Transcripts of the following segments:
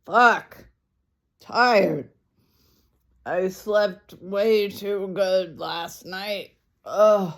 Fuck. Tired. I slept way too good last night. Ugh.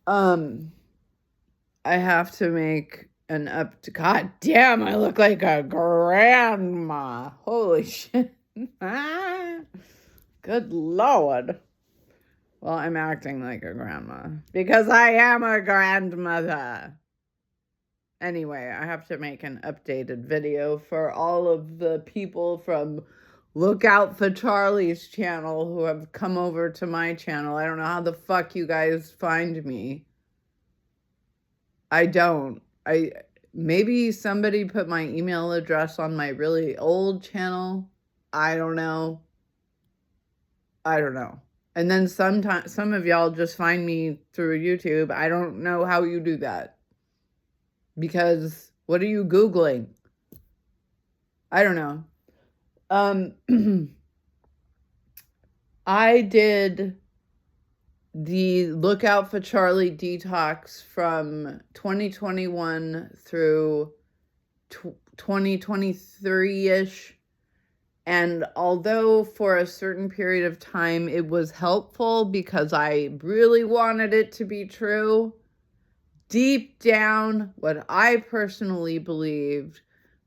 I have to make God damn, I look like a grandma. Holy shit. Good Lord. Well, I'm acting like a grandma because I am a grandmother. Anyway, I have to make an updated video for all of the people from Look Out for Charlie's channel who have come over to my channel. I don't know how the fuck you guys find me. I don't. Maybe somebody put my email address on my really old channel. I don't know. And then sometimes some of y'all just find me through YouTube. I don't know how you do that. Because what are you Googling? I don't know. I did the Look Out for Charlie detox from 2021 through 2023-ish. And although for a certain period of time it was helpful because I really wanted it to be true, deep down, what I personally believed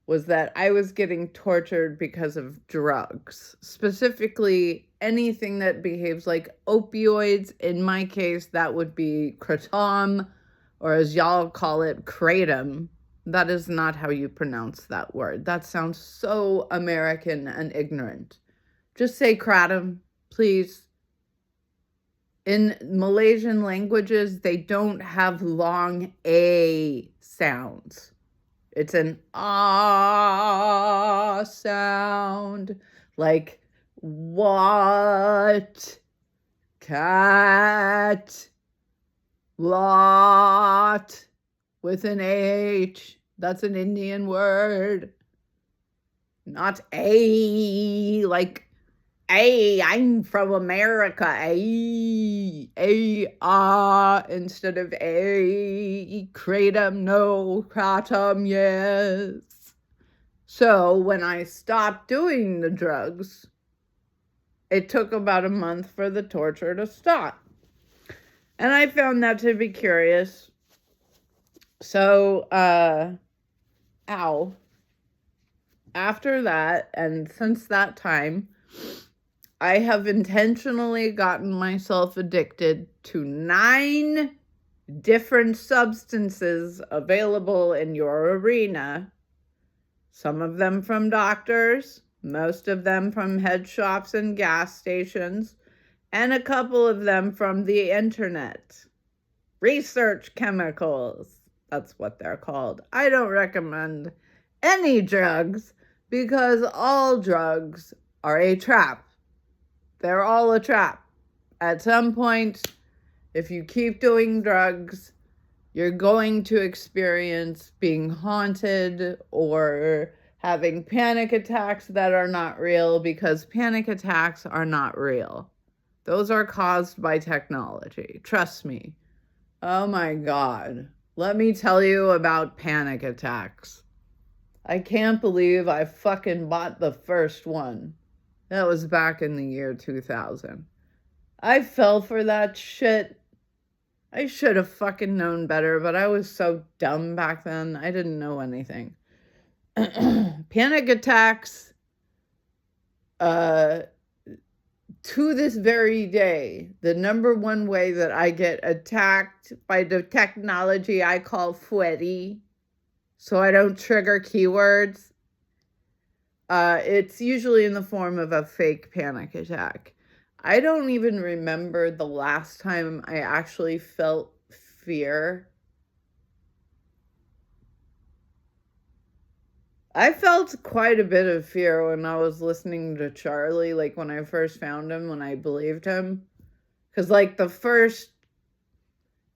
was that I was getting tortured because of drugs, specifically anything that behaves like opioids. In my case, that would be kratom, or as y'all call it, kratom. That is not how you pronounce that word. That sounds so American and ignorant. Just say kratom, please. In Malaysian languages, they don't have long A sounds. It's an ah sound, like what, cat, lot, with an H. That's an Indian word. Not A, like I'm from America, instead of kratom, no, kratom, yes. So when I stopped doing the drugs, it took about a month for the torture to stop. And I found that to be curious. So, after that, and since that time, I have intentionally gotten myself addicted to 9 different substances available in your arena. Some of them from doctors, most of them from head shops and gas stations, and a couple of them from the internet. Research chemicals, that's what they're called. I don't recommend any drugs because all drugs are a trap. They're all a trap. At some point, if you keep doing drugs, you're going to experience being haunted or having panic attacks that are not real, because panic attacks are not real. Those are caused by technology. Trust me. Oh my God. Let me tell you about panic attacks. I can't believe I fucking bought the first one. That was back in the year 2000. I fell for that shit. I should have fucking known better, but I was so dumb back then. I didn't know anything. Panic attacks, to this very day, the number one way that I get attacked by the technology I call Freddy, so I don't trigger keywords, it's usually in the form of a fake panic attack. I don't even remember the last time I actually felt fear. I felt quite a bit of fear when I was listening to Charlie, like when I first found him, when I believed him. Because like the first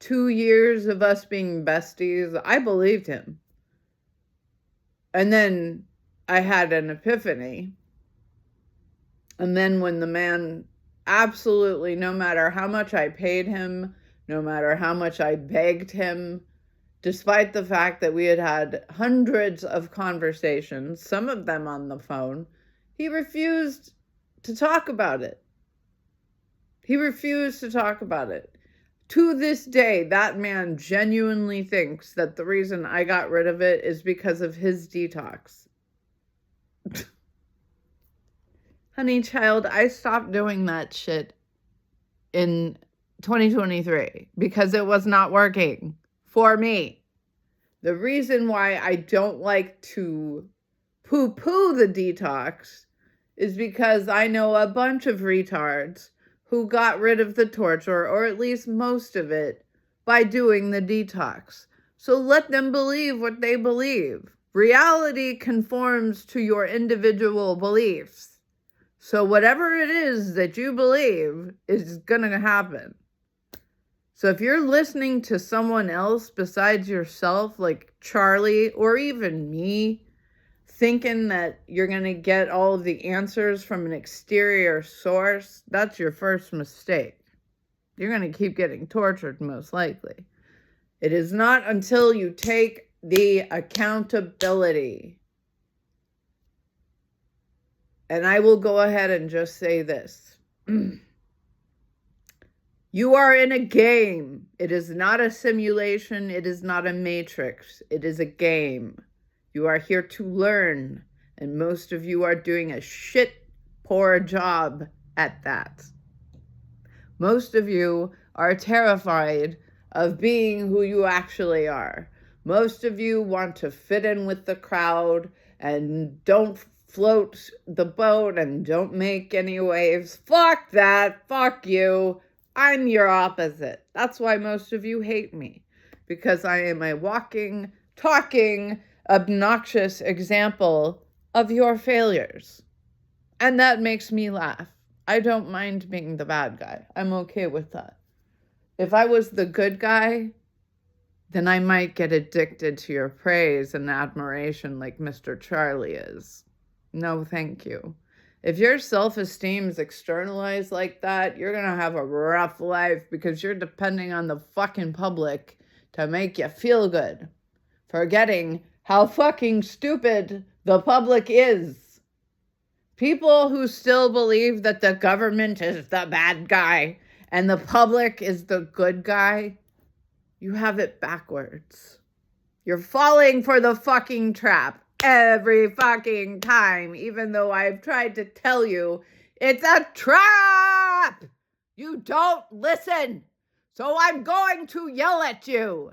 2 years of us being besties, I believed him. And then I had an epiphany. And then when the man, absolutely, no matter how much I paid him, no matter how much I begged him, despite the fact that we had had hundreds of conversations, some of them on the phone. He refused to talk about it. He refused to talk about it. To this day, that man genuinely thinks that the reason I got rid of it is because of his detox. Honey child, I stopped doing that shit in 2023 because it was not working for me. The reason why I don't like to poo-poo the detox is because I know a bunch of retards who got rid of the torture, or at least most of it, by doing the detox. So let them believe what they believe. Reality conforms to your individual beliefs. So whatever it is that you believe is gonna happen. So if you're listening to someone else besides yourself, like Charlie or even me, thinking that you're going to get all of the answers from an exterior source, that's your first mistake. You're going to keep getting tortured, most likely. It is not until you take the accountability. And I will go ahead and just say this. You are in a game. It is not a simulation. It is not a matrix. It is a game. You are here to learn, and most of you are doing a shit poor job at that. Most of you are terrified of being who you actually are. Most of you want to fit in with the crowd and don't float the boat and don't make any waves. Fuck that. Fuck you. I'm your opposite. That's why most of you hate me, because I am a walking, talking, obnoxious example of your failures. And that makes me laugh. I don't mind being the bad guy. I'm okay with that. If I was the good guy, then I might get addicted to your praise and admiration like Mr. Charlie is. No, thank you. If your self-esteem is externalized like that, you're going to have a rough life because you're depending on the fucking public to make you feel good, forgetting how fucking stupid the public is. People who still believe that the government is the bad guy and the public is the good guy, you have it backwards. You're falling for the fucking trap every fucking time, even though I've tried to tell you it's a trap. You don't listen. So I'm going to yell at you.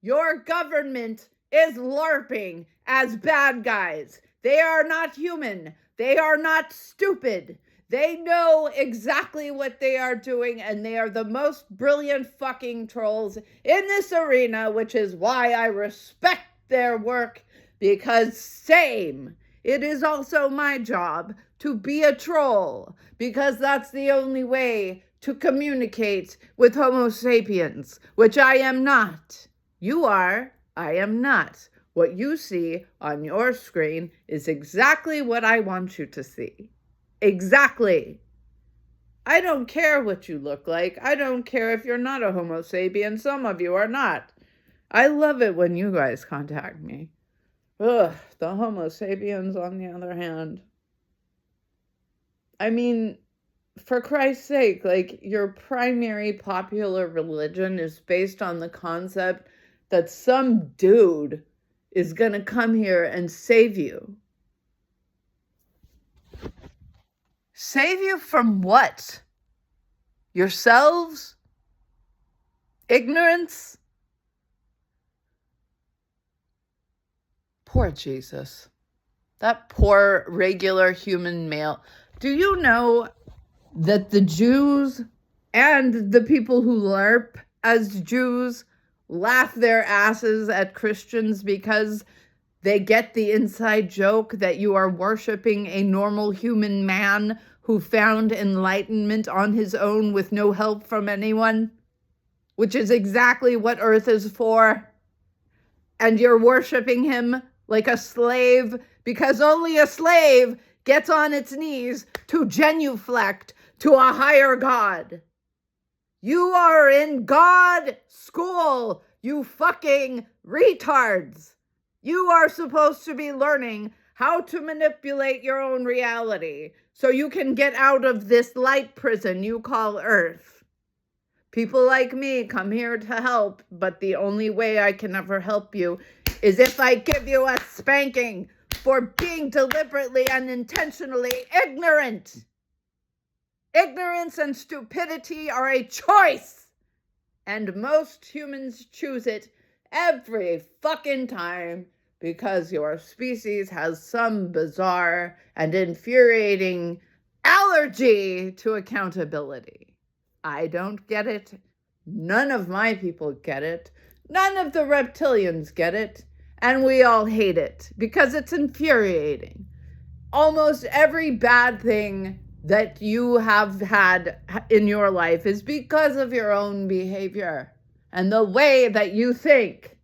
Your government is LARPing as bad guys. They are not human. They are not stupid. They know exactly what they are doing, and they are the most brilliant fucking trolls in this arena, which is why I respect their work, because same, it is also my job to be a troll, because that's the only way to communicate with Homo sapiens, which I am not. You are, I am not. What you see on your screen is exactly what I want you to see. Exactly. I don't care what you look like. I don't care if you're not a Homo sapien. Some of you are not. I love it when you guys contact me. Ugh, the Homo sapiens, on the other hand. I mean, for Christ's sake, like, your primary popular religion is based on the concept that some dude is gonna come here and save you. Save you from what? Yourselves? Ignorance? Poor Jesus. That poor regular human male. Do you know that the Jews and the people who LARP as Jews laugh their asses at Christians because they get the inside joke that you are worshiping a normal human man who found enlightenment on his own with no help from anyone, which is exactly what Earth is for. And you're worshiping him like a slave because only a slave gets on its knees to genuflect to a higher God. You are in God school, you fucking retards. You are supposed to be learning how to manipulate your own reality so you can get out of this light prison you call Earth. People like me come here to help, but the only way I can ever help you is if I give you a spanking for being deliberately and intentionally ignorant. Ignorance and stupidity are a choice, and most humans choose it every fucking time because your species has some bizarre and infuriating allergy to accountability. I don't get it. None of my people get it. None of the reptilians get it. And we all hate it because it's infuriating. Almost every bad thing that you have had in your life is because of your own behavior and the way that you think.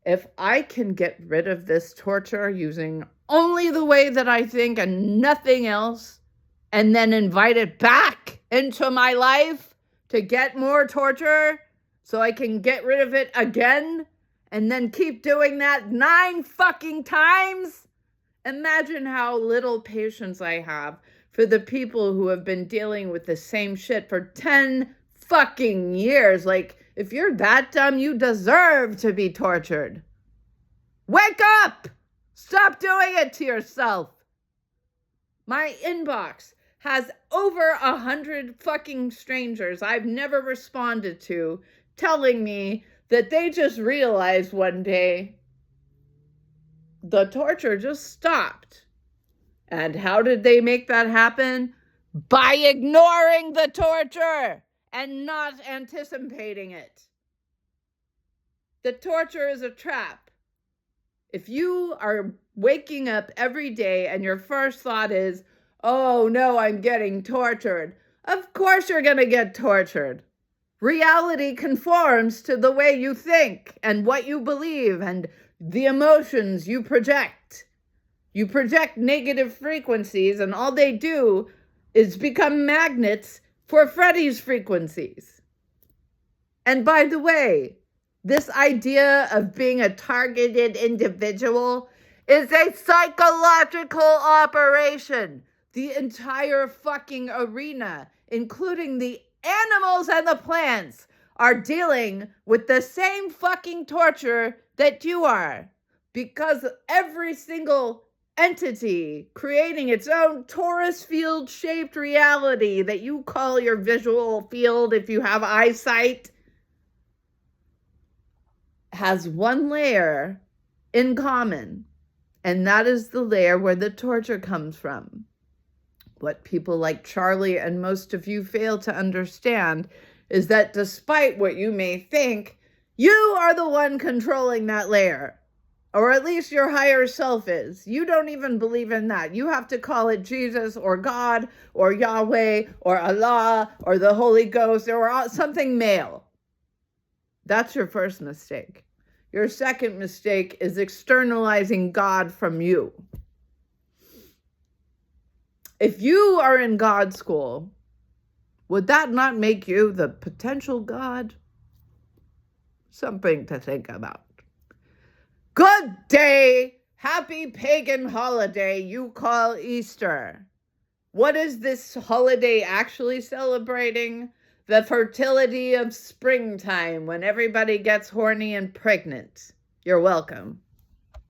If I can get rid of this torture using only the way that I think and nothing else, and then invite it back into my life to get more torture so I can get rid of it again, and then keep doing that 9 fucking times, imagine how little patience I have for the people who have been dealing with the same shit for 10 fucking years. Like, if you're that dumb, you deserve to be tortured. Wake up! Stop doing it to yourself. My inbox has over 100 fucking strangers I've never responded to telling me that they just realized one day the torture just stopped. And how did they make that happen? By ignoring the torture and not anticipating it. The torture is a trap. If you are waking up every day and your first thought is, oh no, I'm getting tortured, of course you're going to get tortured. Reality conforms to the way you think and what you believe and the emotions you project. You project negative frequencies, and all they do is become magnets for Freddy's frequencies. And by the way, this idea of being a targeted individual is a psychological operation. The entire fucking arena, including the animals and the plants, are dealing with the same fucking torture that you are. Because every single entity creating its own torus field shaped reality that you call your visual field if you have eyesight has one layer in common, and that is the layer where the torture comes from. What people like Charlie and most of you fail to understand is that despite what you may think, you are the one controlling that layer. Or at least your higher self is. You don't even believe in that. You have to call it Jesus or God or Yahweh or Allah or the Holy Ghost or something male. That's your first mistake. Your second mistake is externalizing God from you. If you are in God school, would that not make you the potential God? Something to think about. Good day, happy pagan holiday you call Easter. What is this holiday actually celebrating? The fertility of springtime when everybody gets horny and pregnant. You're welcome.